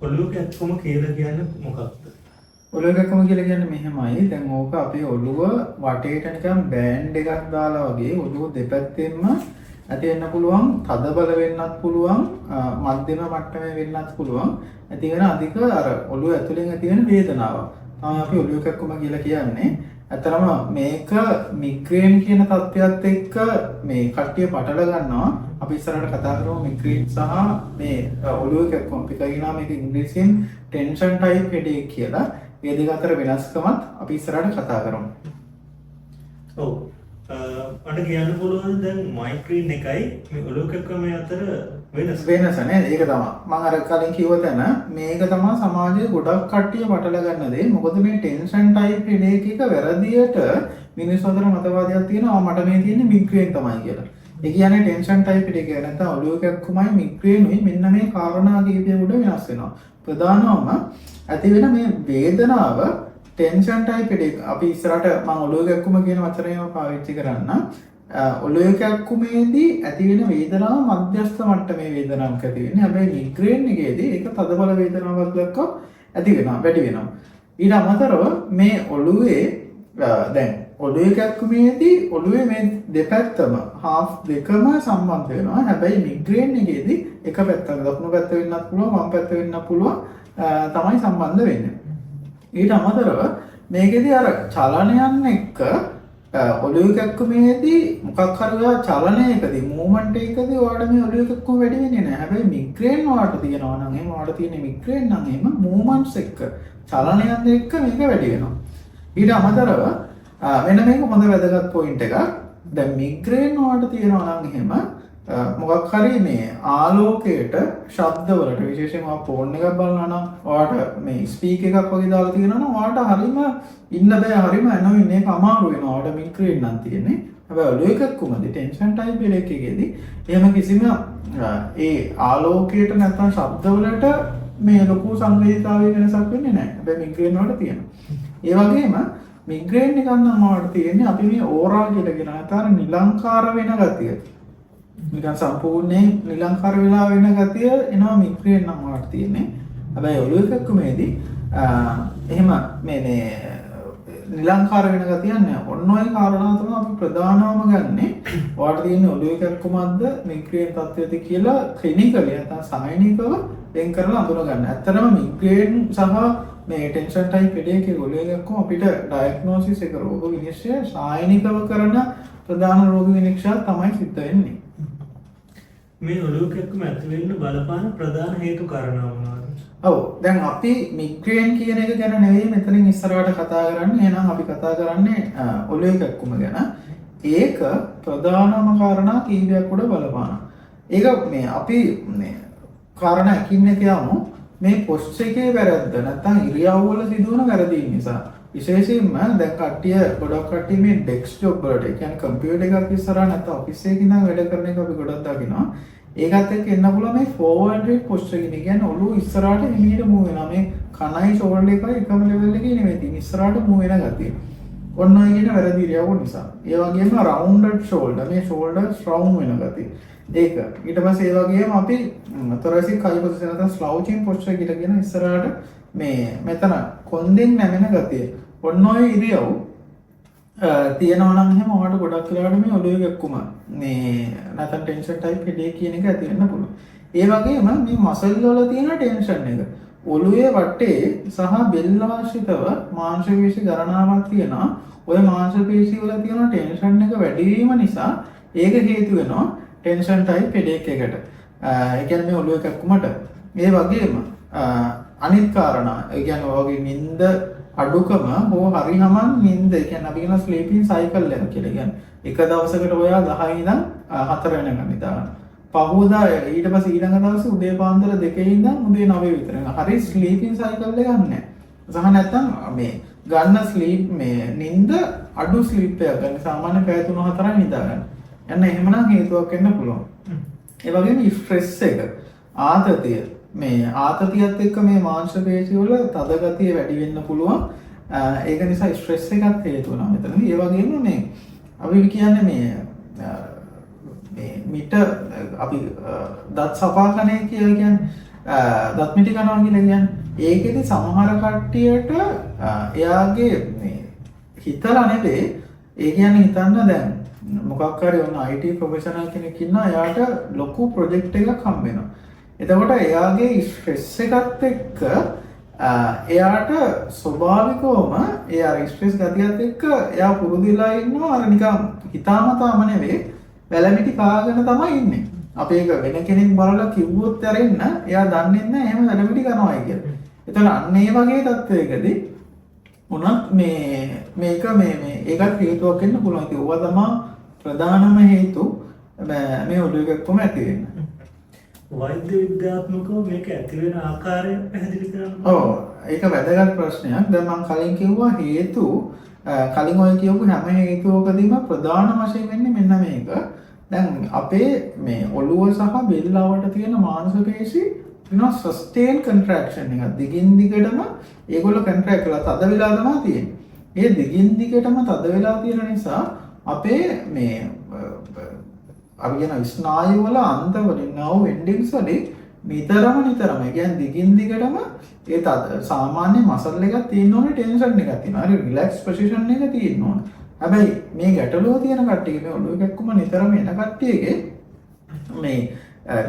ඔළුව කැක්කම කියලා කියන්නේ මොකක්ද? ඔළුව කැක්කම කියලා කියන්නේ මෙහෙමයි. දැන් ඕක අපේ ඔළුව වටේට නිකන් බෑන්ඩ් එකක් දාලා වගේ ඔළුව දෙපැත්තෙන්ම ඇති වෙන්න පුළුවන්, තද බල වෙන්නත් පුළුවන්, මධ්‍යම මට්ටමේ වෙන්නත් පුළුවන්. ඇති වෙන අධික අර ඔළුව ඇතුලෙන් ඇති වෙන වේදනාවක් තමයි අපි ඔළුව කැක්කම කියලා කියන්නේ. ඇතරම මේක මිග්‍රේන් කියන තත්ත්වයක් එක්ක මේ කට්ටිය පටල ගන්නවා. අපි ඉස්සරහට කතා කරමු මිග්‍රේන් සහ මේ ඔළුව කැක්කම. අපි කියනවා මේක ඉංග්‍රීසියෙන් ටෙන්ෂන් ටයිප් හෙඩේක් කියලා. මේ දෙක අතර වෙනස්කමත් අපි ඉස්සරහට කතා කරමු. ඔව්. අන්න කියන්න පුළුවන් දැන් මයිග්‍රේන් එකයි මේ ඔළුව කැක්කම අතර වෙනස නේද? ඒක තමයි. මම අර කලින් කිව්ව තැන මේක තමයි සමාජයේ ගොඩක් කට්ටිය පටල ගන්න දේ. මොකද මේ ටෙන්ෂන් ටයිප් හෙඩේක් එක වැරදියට මිනිස්සු අතර මතවාදයක් තියෙනවා මට මේ තියෙන්නේ මිග්‍රේන් තමයි කියලා. ඒ කියන්නේ ටෙන්ෂන් ටයිප් හෙඩේක් එක නැත්නම් ඔළුව කැක්කුමයි මිග්‍රේනුයි මෙන්න මේ කාරණා කීපය උඩ වෙනස් වෙනවා. ප්‍රධානවම ඇති වෙන මේ වේදනාව ටෙන්ෂන් ටයිප් හෙඩේක් අපි ඉස්සරහට මම ඔළුව කැක්කුම කියන වචනයම පාවිච්චි කරන්න. ඔළුව කැක්කුමේදී ඇති වෙන වේදනාව මධ්‍යස්ථ මට්ටමේ වේදනාවක් ඇති වෙන්නේ. හැබැයි මිග්‍රේන් එකේදී ඒක තදබල වේදනාවක් ලක්ක ඇති වෙනවා, වැඩි වෙනවා. ඊට අමතරව මේ ඔළුවේ දැන් ඔළුව කැක්කුමේදී ඔළුවේ මේ දෙපැත්තම half දෙකම සම්බන්ධ වෙනවා. හැබැයි මිග්‍රේන් එකේදී එක පැත්තක දකුණු පැත්ත වෙන්නත් පුළුවන්, වම් පැත්ත වෙන්නත් පුළුවන් තමයි සම්බන්ධ වෙන්නේ. ඊට අමතරව මේකෙදී අර චලනයන් එක්ක ඔළුව කැක්කුමේදී මොකක් හරි ඔයා චලනයකදී මූවමන්ට් එකකදී ඔයාලට මේ ඔළුව කැක්කුම වැඩි වෙන්නේ නැහැ. හැබැයි මිග්‍රේන් ඔයාලට තියෙනවා නම් එහෙම ඔයාලට තියෙන මිග්‍රේන් නම් එහෙම මූවමන්ට්ස් එක්ක චලනයන් එක්ක මේක වැඩි වෙනවා. ඊට අමතරව මෙන්න මේක හොඳ වැදගත් පොයින්ට් එකක්. දැන් මිග්‍රේන් ඔයාලට තියෙනවා නම් එහෙම මොකක් හරි මේ ආලෝකයට ශබ්දවලට විශේෂයෙන්ම ෆෝන් එකක් බලනවා නම් ඔයාලට මේ ස්පීකර් එකක් වගේ දාලා තියෙනවා නම් ඔයාලට හරීම ඉන්න බෑ, හරීම ඇනෝයින් එක අමාරු වෙනවා. ඔයාලට මිග්‍රේන් නම් තියෙන්නේ. හැබැයි ඔළුව එකක්කුමදී ටෙන්ෂන් ටයිප් එකකදී එහෙම කිසිම ඒ ආලෝකයට නැත්නම් ශබ්දවලට මේ ලොකු සංවේදීතාවය වෙනසක් වෙන්නේ නැහැ. හැබැයි මිග්‍රේන් වලට තියෙනවා. ඒ වගේම මිග්‍රේන් එක නම් ඔයාලට තියෙන්නේ අපි මේ ඕරා කියලා කියන අතර නිලංකාර වෙන ගතිය. නිකන් සම්පූර්ණයෙන් නිලංකාර වෙලා වෙන ගතිය එනවා මිග්‍රේන් නම් වලට තියෙන්නේ. හැබැයි ඔළුව කැක්කුමේදී එහෙම මේ නිලංකාර වෙන ගතියක් නැහැ. ඔන්න ඔය කාරණා තමයි අපි ප්‍රධානවම ගන්නෙ. ඔයාලට තියෙන ඔළුව කැක්කුමක්ද මිග්‍රේන් තත්ත්වයද කියලා ක්ලිනිකලි නැත්නම් සායනිකව වෙන් කරලා අඳුන ගන්න. ඇත්තටම මිග්‍රේන් සහ මේ ටෙන්ෂන් ටයිප් හෙඩේක් ඔළුව කැක්කුම අපිට ඩයග්නොසිස් එක රෝග විනිශ්චය සායනිකව කරන ප්‍රධාන රෝග විනිශ්චය තමයි සිද්ධ වෙන්නේ. මේ ඔළුව කැක්කුම ඇති වෙන්න බලපාන ප්‍රධාන හේතු කාරණා මොනවාද? ඔව් දැන් අපි මිග්‍රේන් කියන එක ගැන නෙවෙයි මෙතනින් ඉස්සරහට කතා කරන්නේ. එහෙනම් අපි කතා කරන්නේ ඔළුව කැක්කුම ගැන. ඒක ප්‍රධානම කාරණා කීපයක් උඩ බලපානවා. ඒක මේ අපි මේ කාරණා එකින් එක යමු. මේ පොස්ච් එකේ වැරද්ද නැත්නම් ඉරියව් වල සිදුවන වැරදීන් නිසා විශේෂයෙන්ම දැන් කට්ටිය ගොඩක් කට්ටිය මේ ඩෙස්ක් ජොබ් වලට ඒ කියන්නේ කම්පියුටර් එකක් ඉස්සරහා නැත්නම් ඔෆිස් එකක ඉඳන් වැඩ කරන එක අපි ගොඩක් දකිනවා. ඒකත් එක්ක එන්න පුළුවන් මේ ෆෝවර්ඩ් පොස්ච් එක. ඒ කියන්නේ ඔළුව ඉස්සරහට එළියට මූව් වෙනවා. මේ කනයි ෂෝල්ඩර් එකයි එකම ලෙවල් එකේ නෙමෙයි තියෙන්නේ. ඉස්සරහට මූව් වෙන ගතිය. ඔන්න ඔය කියන වැරදි ඉරියව්ව නිසා. ඒ වගේම රවුන්ඩඩ් ෂෝල්ඩර් මේ ෂෝල්ඩර් ස්ට්‍රෝං වෙන ගතිය. ඒක. ඊට පස්සේ ඒ වගේම අපි තොරසික් කයි පොසිෂන් නැත්නම් ස්ලවුචින් පොස්චර් කියලා කියන ඉස්සරහට මේ මෙතන කොන්දෙන් නැමෙන ගතිය. ඔන්න ඔය ඉරියව් තියෙනවා නම් එහෙම ඔයාලට ගොඩක් වෙලාවට මේ ඔළුව කැක්කුම මේ නැත්නම් ටෙන්ෂන් ටයිප් හෙඩේක් කියන එක ඇති වෙන්න පුළුවන්. ඒ වගේම මේ මසල් වල තියෙන ටෙන්ෂන් එක ඔළුවේ වටේ සහ බෙල්ල ආශ්‍රිතව මාංශ පේශි ගණනාවක් තියෙනවා. ওই මාංශ පේශි වල තියෙන ටෙන්ෂන් එක වැඩි වීම නිසා ඒක හේතු වෙනවා ටෙන්ෂන් ටයිප් හෙඩේක් එකට. ඒ කියන්නේ මේ ඔළුව කැක්කුමට. ඒ වගේම අනිත් කාරණා ඒ කියන්නේ ඔයගේ නිින්ද අඩුකම හෝ හරිහමන් නිින්ද ඒ කියන්නේ අපි කියන ස්ලීපින් සයිකල් එක කියලා කියන්නේ. එක දවසකට ඔයා 10 ඉඳන් 4 වෙනකන් නිදාගන්න. පහුවදා ඊට පස්සේ ඊළඟ දවසේ උදේ පාන්දර 2 ඉඳන් උදේ 9 විතර. හරි ස්ලීපින් සයිකල් එක ගන්නෑ. සහ නැත්තම් මේ ගන්න ස්ලීප් මේ නිින්ද අඩු ස්ලීප් එකක් ගන්න. සාමාන්‍ය පැය 3-4යි නිදාගන්න. යන්න එහෙමනම් හේතුවක් වෙන්න පුළුවන්. ඒ වගේම ස්ට්‍රෙස් එක ආතතිය මේ ආතතියත් එක්ක මේ මාංශ පේශි වල තද ගතිය වැඩි වෙන්න පුළුවන්. ඒක නිසා ස්ට්‍රෙස් එකත් හේතු වෙනවා මෙතනදී. ඒ වගේම මේ අපි කියන්නේ මේ මිට අපි දත් සපාකණය කියලා කියන්නේ දත් මිටි කනවා කියලා කියන්නේ. ඒකෙදි සමහර කට්ටියට එයාගේ මේ හිතලා නෙවෙයි ඒ කියන්නේ හිතන්න දැන් මොකක් හරි ඔන්න IT ප්‍රොෆෙෂනල් කෙනෙක් ඉන්නවා එයාට ලොකු ප්‍රොජෙක්ට් එකක් හම්බ වෙනවා. එතකොට එයාගේ ස්ට්‍රෙස් එකත් එක්ක එයාට ස්වභාවිකවම එයා ස්ට්‍රෙස් ගතියත් එක්ක එයා පුරුදු වෙලා ඉන්නවා අර නිකන් හිතාමතාම නෙවෙයි වැලමිටි කාගෙන තමයි ඉන්නේ. අපි ඒක වෙන කෙනෙක් බලලා කිව්වොත් ඇරෙන්න එයා දන්නේ නැහැ එහෙම වැලමිටි කරනවායි කියලා. එතන අන්න ඒ වගේ තත්ත්වයකදී උනත් මේක ඒකත් හේතුවක් වෙන්න පුළුවන්. ඒක ඕවා තමයි ප්‍රධානම හේතු මේ ඔළුව එකක්ම ඇති වෙන්න. වෛද්‍ය විද්‍යාත්මකව මේක ඇති වෙන ආකාරය පැහැදිලි කරන්න. ඔව් ඒක වැදගත් ප්‍රශ්නයක්. දැන් මම කලින් කිව්වා හේතු කලින් ඔය කියපු හැම හේතුවකදීම ප්‍රධාන වශයෙන් වෙන්නේ මෙන්න මේක. දැන් අපේ මේ ඔළුව සහ බෙල්ල අවට තියෙන මාංශපේශි වෙනවා සස්ටේන් කන්ට්‍රැක්ෂන් එක. දිගින් දිගටම ඒගොල්ලෝ කන්ට්‍රැක්ට් කරලා තද වෙලා තමයි තියෙන්නේ. ඒ දිගින් දිගටම තද වෙලා තියෙන නිසා අපේ මේ අපි කියන ස්නායු වල අන්ත වලින් නව එන්ඩින්ග්ස් වලින් නිතරම ඒ කියන්නේ දිගින් දිගටම ඒ තද සාමාන්‍ය මසල් එකක් තියෙන්න ඕනේ ටෙන්ෂන් එකක් තියෙනවා. හරි රිලැක්ස් පොසිෂන් එක තියෙන්න ඕනේ. හැබැයි මේ ගැටලුව තියෙන කට්ටියගේ මේ ඔළුව එකක්ම නිතරම එන කට්ටියගේ මේ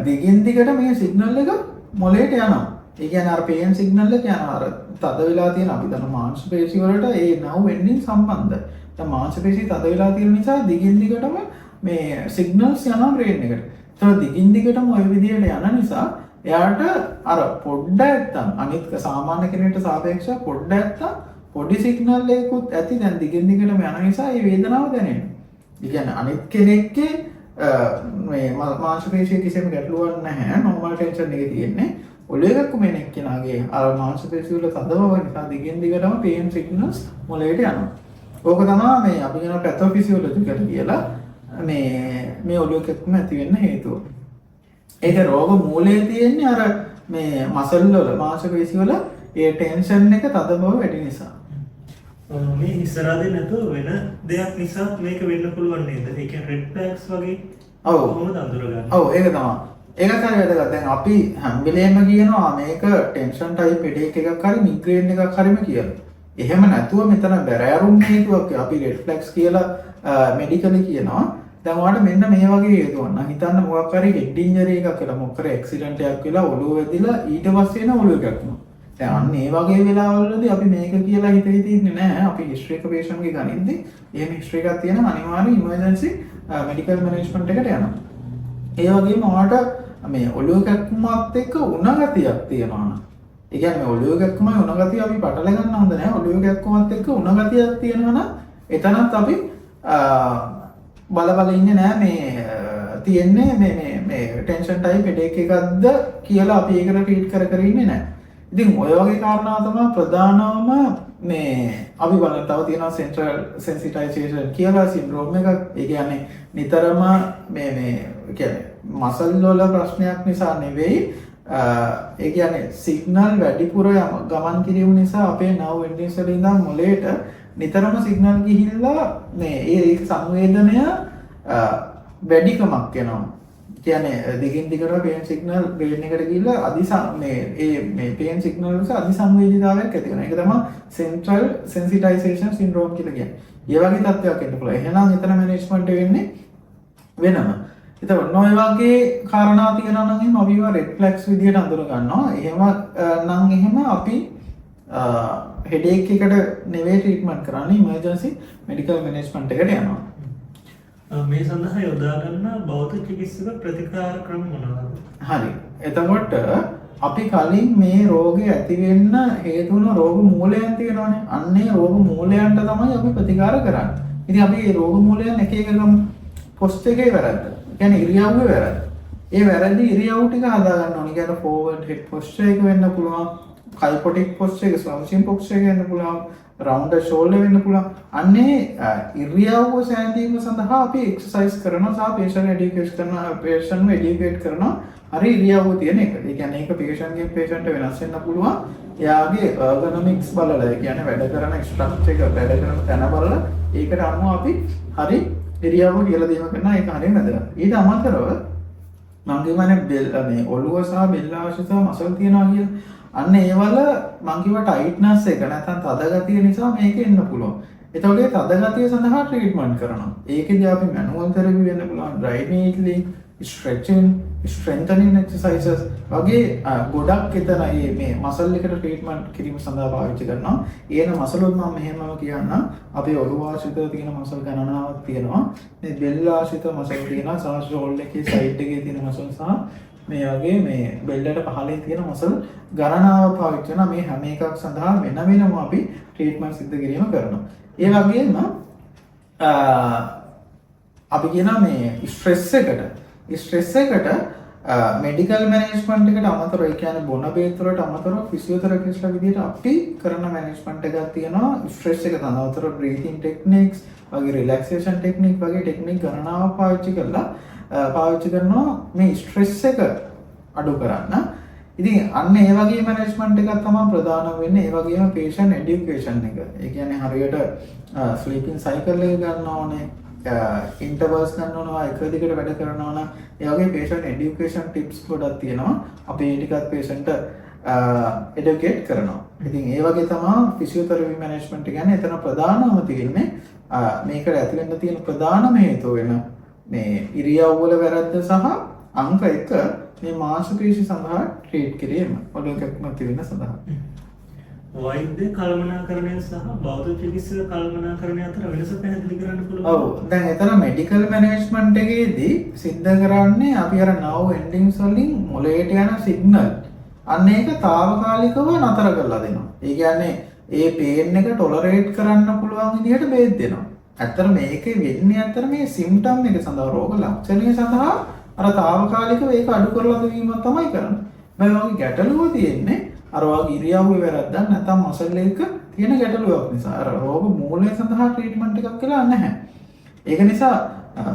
දිගින් දිගට මේ සිග්නල් එක මොලේට යනවා. ඒ කියන්නේ අර පේන් සිග්නල් එක යනවා. අර තද වෙලා තියෙන අපි දන්න මාංශ පේශි වලට ඒ නව එන්ඩින් සම්බන්ධයි. දැන් මාංශ පේශි තද වෙලා තියෙන නිසා දිගින් දිගටම මේ සිග්නල්ස් යනවා බ්‍රේන් එකට. ඒතකොට දිගින් දිගටම ওই විදිහට යන නිසා එයාට අර පොඩ්ඩක් නැත්තම් අනිත් සාමාන්‍ය කෙනෙකුට සාපේක්ෂව පොඩ්ඩක් නැත්තම් පොඩි සිග්නල් එකකුත් ඇති දැන් දිගින් දිගටම යන නිසා ඒ වේදනාව දැනෙනවා. ඒ කියන්නේ අනිත් කෙනෙක්ගේ මේ මාංශ පේශියේ කිසිම ගැටලුවක් නැහැ. නෝමල් ටෙන්ෂන් එකේ තියෙන්නේ. ඔළුව එකක් මෙන්න එක්කෙනාගේ අර මාංශ පේශි වල තද බව නිසා දිගින් දිගටම පේන් සිග්නල්ස් මොළයට යනවා. ඕක තමයි මේ අපි කියන පැතොෆිසියොලොජිකල් කියලා මේ ඔළුව එකක්ම ඇති වෙන්න හේතුව. ඒක රෝග මූලයේ තියෙන්නේ අර මේ මසල් වල මාංශ පේශි වල ඒ ටෙන්ෂන් එක තද බව වැඩි නිසා. මේ ඉස්සරහදී නැතුව වෙන දෙයක් නිසා මේක වෙන්න පුළුවන් නේද? ඒ කියන්නේ රෙඩ් ෆ්ලැග්ස් වගේ. ඔව්. කොහොමද අඳුරගන්නේ? ඔව් ඒක තමයි. ඒකත් හරි වැදගත්. දැන් අපි හැම වෙලේම කියනවා මේක ටෙන්ෂන් ටයිප් හෙඩේක් එකක් හරි මිග්‍රේන් එකක් හරිම කියලා. එහෙම නැතුව මෙතන බැරෑරුම් හේතුවක් අපි රෙඩ් ෆ්ලැග්ස් කියලා මෙඩිකලි කියනවා. දැන් ඔයාලට මෙන්න මේ වගේ හේතුවක් නම් හිතන්න මොකක් හරි හෙඩ් ඉන්ජරි එකක් කියලා මොකක් හරි ඇක්සිඩන්ට් එකක් වෙලා ඔළුව වැදිලා ඊට පස්සේ එන ඔළුව එකක් නවා. දැන් අන්න ඒ වගේ වෙලාවවලදී අපි මේක කියලා හිතේ තියන්නේ නැහැ. අපි හිස්ටරි එක පේෂන්ට් ගේ ගනිද්දී එහෙම හිස්ටරි එකක් තියෙන අනිවාර්යයෙන් ඉමර්ජන්සි මෙඩිකල් මැනේජ්මන්ට් එකට යනවා. ඒ වගේම ඔයාලට මේ ඔළුව කැක්කුමත් එක්ක උණ ගතියක් තියෙනවා නම් ඒ කියන්නේ ඔළුව කැක්කුමයි උණ ගතිය අපි පටල ගන්න හොඳ නැහැ. ඔළුව කැක්කුමත් එක්ක උණ ගතියක් තියෙනවා නම් එතනත් අපි බල ඉන්නේ නැහැ මේ තියෙන්නේ මේ ටෙන්ෂන් ටයිප් හෙඩේක් එකක්ද කියලා අපි ඒකට ට්‍රීට් කර ඉන්නේ නැහැ. ඉතින් ඔය වගේ කාරණා තමයි ප්‍රධානම මේ අපි බලන තව තියෙනවා සෙන්ට්‍රල් සෙන්සිටයිසේෂන් කියලා සින්ඩ්‍රෝම් එකක්. ඒ කියන්නේ නිතරම මේ කියන්නේ මසල් වල ප්‍රශ්නයක් නිසා නෙවෙයි ඒ කියන්නේ සිග්නල් වැඩිපුර ගමන් කිරීම නිසා අපේ නර්ව් එන්ඩින්ස් වල ඉඳන් මොළයට නිතරම සිග්නල් ගිහිල්ලා මේ ඒ සංවේදනය වැඩිකමක් එනවා. කියන්නේ දිගින් දිගට පේන් සිග්නල් බ්‍රේන් එකට ගිහිල්ලා මේ පේන් සිග්නල් වල අධිසංවේදීතාවයක් ඇති වෙනවා. ඒක තමයි සෙන්ට්‍රල් සෙන්සිටයිසේෂන් සින්ඩ්‍රෝම් කියලා කියන්නේ. ඒ වගේ තත්ත්වයක් එන්න පුළුවන්. එහෙනම් එතන මැනේජ්මන්ට් වෙන්නේ වෙනම. එතකොට නොය වගේ කාරණා තියෙනවා නම් එහෙනම් අපිව රෙඩ් ෆ්ලැග්ස් විදියට අඳුර ගන්නවා. එහෙම අපි හෙඩේක් එකට නෙවෙයි ට්‍රීට්මන්ට් කරන්නේ ඉමර්ජන්සි මෙඩිකල් මැනේජ්මන්ට් එකට යනවා. මේ සඳහා යොදා ගන්න බෞද්ධ චිකිත්සක ප්‍රතිකාර ක්‍රම මොනවාද? හරි. එතකොට අපි කලින් මේ රෝගේ ඇති වෙන්න හේතු වන රෝග මූලයන් තියෙනවානේ. අන්නේ රෝග මූලයන්ට තමයි අපි ප්‍රතිකාර කරන්නේ. ඉතින් අපි මේ රෝග මූලයන් එක එක ගමු. පොස්ට් එකේ වැරද්ද. කියන්නේ ඉරියව්වේ වැරද්ද. ඒ වැරදි ඉරියව් ටික හදා ගන්න ඕනේ. කියන්නේ ෆෝවර්ඩ් හෙඩ් පොස්චර් එක වෙන්න පුළුවන්. කයිපොටික් පොස්චර් එක, ස්ලවුචින් පොස්චර් එක වෙන්න පුළුවන්. රවුන්ඩර් ෂෝල්ඩර් වෙන්න පුළුවන්. අන්නේ ඉරියව්ව සෑදීම සඳහා අපි එක්සර්සයිස් කරනවා සහ පේෂන්ට් එඩියුකේට් කරනවා. හරි ඉරියව්ව තියෙන එක. ඒ කියන්නේ ඒක පේෂන්ට් වෙනස් වෙන්න පුළුවන්. එයාගේ ergonomics බලලා, ඒ කියන්නේ වැඩ කරන ස්ට්‍රක්චර් එක වැඩ කරන තැන බලලා ඒකට අනුව අපි හරි ඉරියව්ව කියලා දීම කරනවා. ඒක හරිය වැදගත්. ඊට අමතරව මම කියවනේ බෙල් මේ ඔළුව සහ බෙල්ල ආශ්‍රිතව මසල් තියනවා කියලා. අන්න ඒවල මම කිව්වා ටයිට්නස් එක නැත්නම් තද ගතිය නිසා මේක එන්න පුළුවන්. එතකොට ඒ තද ගතිය සඳහා ට්‍රීට්මන්ට් කරනවා. ඒකෙදී අපි මැනුවල් තෙරපි වෙන්න පුළුවන්, dry needling, stretching, strengthening exercises වගේ ගොඩක් එතන මේ මසල් එකට ට්‍රීට්මන්ට් කිරීම සඳහා පාවිච්චි කරනවා. ඒන මසලුත් මම මෙහෙමම කියන්නම්. අපේ ඔළුව ආශ්‍රිතව තියෙන මසල් ගණනාවක් තියෙනවා. මේ බෙල්ල ආශ්‍රිත මසල් තියෙනවා. සහ ෂෝල්ඩර් එකේ සයිඩ් එකේ තියෙන මසල් සහ මේ වගේ මේ බෙල්ලට පහළින් තියෙන මසල් ගණනාවක් පාවිච්චි කරනවා. මේ හැම එකක් සඳහා වෙන වෙනම අපි ට්‍රීට්මන්ට් සිදු කිරීම කරනවා. ඒ වගේම අපි කියනවා මේ ස්ට්‍රෙස් එකට මෙඩිකල් මැනේජ්මන්ට් එකට අමතරව ඒ කියන්නේ බොන බේත් වලට අමතරව ෆිසියෝതെරපිස්ට්ලා විදිහට අපි කරන මැනේජ්මන්ට් එකක් තියෙනවා ස්ට්‍රෙස් එක තනවතර බ්‍රීතින් ටෙක්නික්ස් වගේ රිලැක්සේෂන් ටෙක්නික් වගේ ටෙක්නික් ගණනාවක් පාවිච්චි කරනවා මේ ස්ට්‍රෙස් එක අඩු කරන්න. ඉතින් අන්න ඒ වගේ මැනේජ්මන්ට් එකක් තමයි ප්‍රධාන වෙන්නේ. ඒ වගේම patient education එක. ඒ කියන්නේ හරියට ස්ලීපින් සයිකල් එක ගන්න ඕනේ. ඉන්ටර්වල්ස් ගන්න ඕනවා, එක දිගට වැඩ කරනවා නම් ඒ වගේ patient education tips ගොඩක් තියෙනවා. අපි ඒ ටිකත් patient educate කරනවා. ඉතින් ඒ වගේ තමයි physiotherapy management කියන්නේ. එතන ප්‍රධානම තියෙන්නේ මේකට ඇති වෙන්න තියෙන ප්‍රධානම හේතුව වෙන මේ ඉරියව් වල වැරද්ද සහ අංක 1 මේ මාංශපේශි සඳහා ට්‍රීට් කිරීම ඔළුව කැක්කුමක් වෙන සඳහා. වෛද්‍ය කළමනාකරණය සහ බෞද්ධ චිකිත්සක කළමනාකරණය අතර වෙනස පැහැදිලි කරන්න පුළුවන්. ඔව්. දැන් එතන මෙඩිකල් මැනේජ්මන්ට් එකේදී සිද්ධ කරන්නේ අපි අර නර්ව් එන්ඩින්ග්ස් වලින් මොළයට යන සිග්නල් අන්න ඒක తాවකාලිකව නතර කරලා දෙනවා. ඒ කියන්නේ ඒ පේන් එක ටොලරේට් කරන්න පුළුවන් විදිහට බේත් දෙනවා. ඇත්තට මේකේ වෙන්නේ ඇත්තට මේ සිම්ප්ටම් එක සඳහා රෝග ලක්ෂණය සඳහා අර తాවකාලිකව ඒක අඩු කරලා දීමක් තමයි කරන්නේ. මේ වගේ ගැටලුව තියෙන්නේ අර වගේ ඉරියව්වේ වැරද්දක් නැත්නම් මසල් එක තියෙන ගැටලුවක් නිසා. අර රෝග මූලය සඳහා ට්‍රීට්මන්ට් එකක් කියලා නැහැ. ඒක නිසා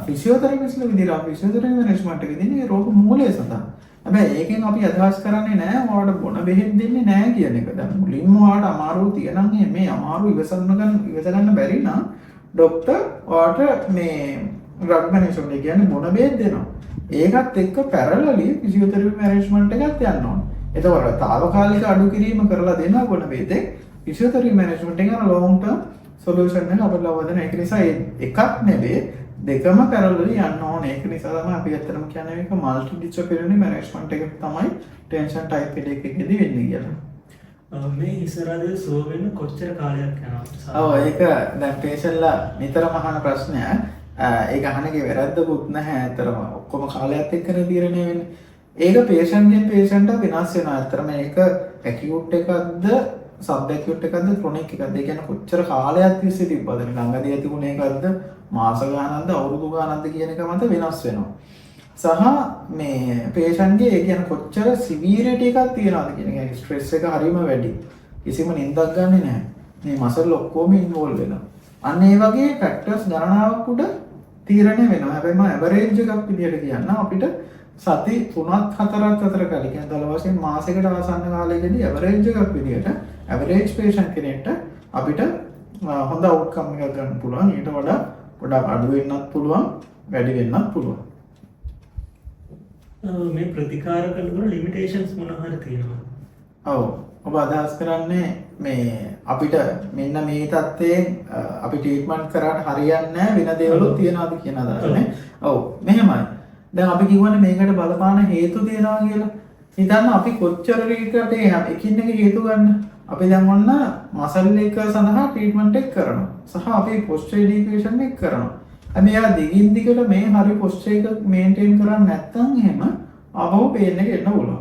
ෆිසියෝതെරපිස්ට්ලා විදිහට ෆිසියෝതെරපි මැනේජ්මන්ට් එක දෙන්නේ රෝග මූලය සඳහා. හැබැයි ඒකෙන් අපි අදහස් කරන්නේ නැහැ ඔයාලට බොන බෙහෙත් දෙන්නේ නැහැ කියන එක. දැන් මුලින්ම ඔයාලට අමාරුව තියෙනම් මේ අමාරු ඉවස ගන්න බැරි නම් ડોක්ටර් ඔයාලට මේ ඩ්‍රග් මැනේජ්මන්ට් එක කියන්නේ බොන බෙහෙත් දෙනවා. ඒකත් එක්ක පැරලලි ෆිසියෝതെරපි මැනේජ්මන්ට් එකත් යන්න ඕනේ. එතකොට තාවකාලික අඩු කිරීම කරලා දෙනවා බොන බෙහෙතේ ෆිසියෝതെරපි මැනේජ්මන්ට් එක ලොන්ග් ටර්ම් සොලියුෂන් එක අපිට ලබන එක නිසා එකක් නෙවෙයි දෙකම පැරලලි යන්න ඕනේ. ඒක නිසා තමයි අපි ඇත්තටම කියන්නේ මේක මල්ටි ඩිසිප්ලිනරි මැනේජ්මන්ට් එකක් තමයි ටෙන්ෂන් ටයිප් එකකදී වෙන්නේ කියලා. මේ ඉස්සරහදී සුව වෙන්න කොච්චර කාලයක් යනවද? ඔව් ඒක දැන් පේෂන්ට්ලා නිතරම අහන ප්‍රශ්නය. ඒක අහනගේ වැරද්දකුත් නැහැ. ඇත්තටම ඔක්කොම කාලයත් එක්කනේ තීරණය වෙන්නේ. ඒක පේෂන්ට්ගෙන් පේෂන්ට්ට වෙනස් වෙනවා. ඇත්තටම ඒක ඇකියුට් එකක්ද සබ් ඇකියුට් එකක්ද ක්‍රොනික් එකක්ද? ඒ කියන්නේ කොච්චර කාලයක් තිස්සේ තිබ්බද? ළඟදී ඇතිුණ එකක්ද මාස ගානක්ද අවුරුදු ගානක්ද කියන එක මත වෙනස් වෙනවා. සහ මේ පේෂන්ට්ගේ ඒ කියන්නේ කොච්චර සිවියරිටි එකක් තියනවද කියන එක. ස්ට්‍රෙස් එක හරිම වැඩි. කිසිම නිින්දක් ගන්නෙ නැහැ. මේ මසල් ඔක්කොම ඉන්වෝල්ව් වෙනවා. අන්න ඒ වගේ ෆැක්ටර්ස් ගණනාවක් උඩ තීරණය වෙනවා. හැබැයි මම ඇවරේජ් එකක් විදියට කියන්න අපිට සති 3ක් 4ක් අතර කාලෙක දල වශයෙන් මාසයකට ආසන්න කාලයකදී ඇවරේජ් එකක් විදියට ඇවරේජ් පේෂන්ට් කෙනෙක්ට අපිට හොඳ අවුට්කම් එකක් ගන්න පුළුවන්. ඊට වඩා පොඩක් අඩු වෙන්නත් පුළුවන්, වැඩි වෙන්නත් පුළුවන්. මේ ප්‍රතිකාර කරනකොට ලිමිටේෂන්ස් මොනවා හරි තියෙනවා. ඔව්. ඔබ අදහස් කරන්නේ මේ අපිට මෙන්න මේ තත්ත්වයෙන් අපි ට්‍රීට්මන්ට් කරාට හරියන්නේ නැහැ වෙන දේවලුත් තියනවාද කියන අදහසනේ. ඔව් මෙහෙමයි. දැන් අපි කියවනේ මේකට බලපාන හේතු තියෙනවා කියලා. හිතන්න අපි කොච්චර රීකට එකින් එක හේතු ගන්න. අපි දැන් ඔන්න මසල් එක සඳහා ට්‍රීට්මන්ට් එක කරනවා. සහ අපි පොස්චර් එඩියුකේෂන් එක කරනවා. හැබැයි යා දිගින් දිගට මේ හරි පොස්චර් එක මේන්ටේන් කරන්නේ නැත්නම් එහෙම ආපහු පේන් එක එන්න පුළුවන්.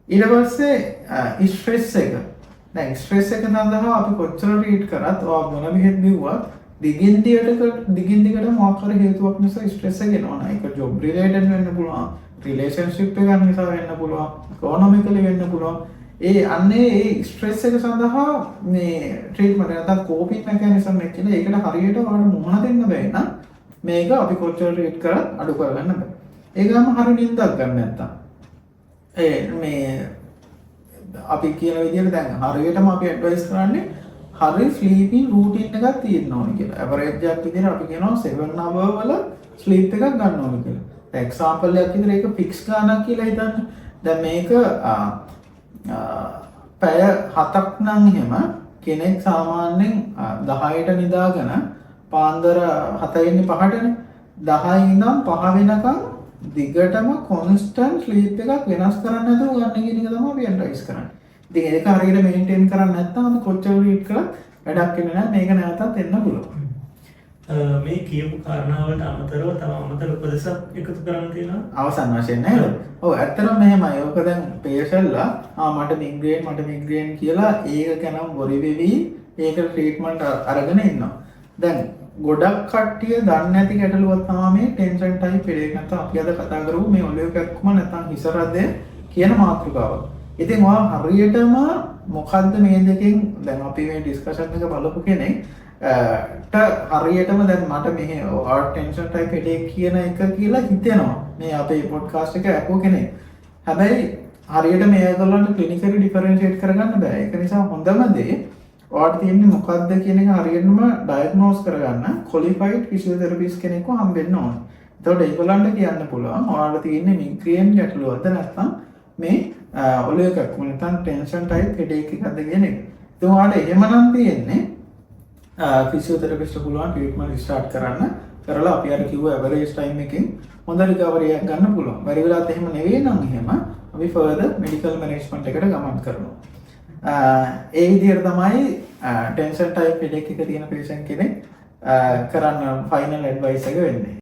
ඊට පස්සේ ස්ට්‍රෙස් එක. දැන් ස්ට්‍රෙස් එක සඳහා අපි කොච්චර රීඩ් කරත් ඔය මොන බෙහෙත් බිව්වත් දිගින් දිගට මොකක් හරි හේතුවක් නිසා ස්ට්‍රෙස් එක එනවා. ඒක ජොබ් රිලේටඩ් වෙන්න පුළුවන්, රිලේෂන්ෂිප් එක නිසා වෙන්න පුළුවන්, ඉකොනොමිකලි වෙන්න පුළුවන්. අන්නේ ඒ ස්ට්‍රෙස් එක සඳහා මේ ට්‍රීට්මන්ට් එක නැත්නම් කෝපින් මෙකැනිසම් එක කියලා ඒකට හරියට ඔයාලට මුහුණ දෙන්න බැහැ නම් මේක අපි කොච්චර රීඩ් කරත් අඩු කරගන්න බෑ. ඒකම හරිය නිින්දක් ගන්න නැත්තම් මේ අපි කියන විදිහට දැන් හරියටම අපි ඇඩ්වයිස් කරන්නේ හරි ස්ලීපින් රූටින් එකක් තියෙන්න ඕනේ කියලා. ඇවරේජ් එකක් විදිහට අපි කියනවා 7 hour වල ස්ලීප් එකක් ගන්න ඕනේ කියලා. එක්සාම්පල් එකක් විදිහට ඒක ෆික්ස් ගානක් කියලා හිතන්න. දැන් මේක පැය 7ක් නම් එහෙම කෙනෙක් සාමාන්‍යයෙන් 10ට නිදාගෙන පාන්දර 7 වෙනි 5ටනේ 10 ඉඳන් 5 වෙනකම් දිගටම කොන්ස්ටන්ට් ස්ලීප් එකක් වෙනස් කරන්න නැතුව ගන්න කියන එක තමයි අපි ඇඩ්වයිස් කරන්නේ. ඉතින් ඒක හරියට මේන්ටේන් කරන්නේ නැත්නම් අපි කොච්චර රීඩ් කළත් වැඩක් වෙන්නේ නැහැ. මේක නැවතත් එන්න පුළුවන්. මේ කියපු කාරණාවලට අමතරව තව අමතර උපදෙසක් එකතු කරන්න තියෙනවා. අවසන් වශයෙන් නේද? ඔව් ඇත්තටම මෙහෙමයි. ඔක දැන් පේෂල්ලා මට මිග්‍රේන් කියලා ඒක ගැන වොරි වෙවි ඒකට ට්‍රීට්මන්ට් අරගෙන ඉන්නවා. දැන් ගොඩක් කට්ටිය දන්නේ නැති ගැටලුවක් තමයි මේ ටෙන්ෂන් ටයිප් හෙඩේක්. නැත්නම් අපි අද කතා කරමු මේ ඔළුවේ කැක්කුම නැත්නම් හිස රදය කියන මාතෘකාව. ඉතින් ඔයා හරියටම මොකද්ද මේ දෙකෙන් දැන් අපි මේ ඩිස්කෂන් එක බලපු කෙනෙක් හරියටම දැන් මට මෙහෙ ඔයාට ටෙන්ෂන් ටයිප් හෙඩේක් කියන එක කියලා හිතෙනවා. මේ අපේ පොඩ්කාස්ට් එක අහපු කෙනෙක්. හැබැයි හරියට මේගොල්ලන්ට ක්ලිනිකලි ඩිෆරෙන්ෂিয়েට් කරගන්න බෑ. ඒක නිසා හොඳම දේ ඔයාට තියෙන්නේ මොකක්ද කියන එක හරියටම ඩයග්නෝස් කරගන්න ක්වොලිෆයිඩ් ෆිසියෝതെරපිස්ට් කෙනෙක්ව හම්බෙන්න ඕන. එතකොට ඒගොල්ලන්ට කියන්න පුළුවන් ඔයාලට තියෙන්නේ මිග්‍රේන් ගැටලුවක්ද නැත්නම් මේ ඔළුවේ කැක්කුම නැත්නම් ටෙන්ෂන් ටයිප් හෙඩේක් එකක්ද කියන එක. ඉතින් ඔයාලට එහෙමනම් තියෙන්නේ ෆිසියෝതെරපිස්ට් පුළුවන් ට්‍රීට්මන්ට් ස්ටාර්ට් කරන්න. කරලා අපි අර කිව්ව ඇවරේජ් ටයිම් එකකින් හොඳ රිකවරි එකක් ගන්න පුළුවන්. බැරි වෙලාවත් එහෙම නෙවෙයි නම් එහෙම අපි ෆර්දර් මෙඩිකල් මැනේජ්මන්ට් එකට ගමන් කරනවා. ඒ විදිහට තමයි ටෙන්ෂන් ටයිප් හෙඩේක් එක තියෙන පේෂන්ට් කෙනෙක් කරන්න ෆයිනල් ඇඩ්වයිස් එක වෙන්නේ.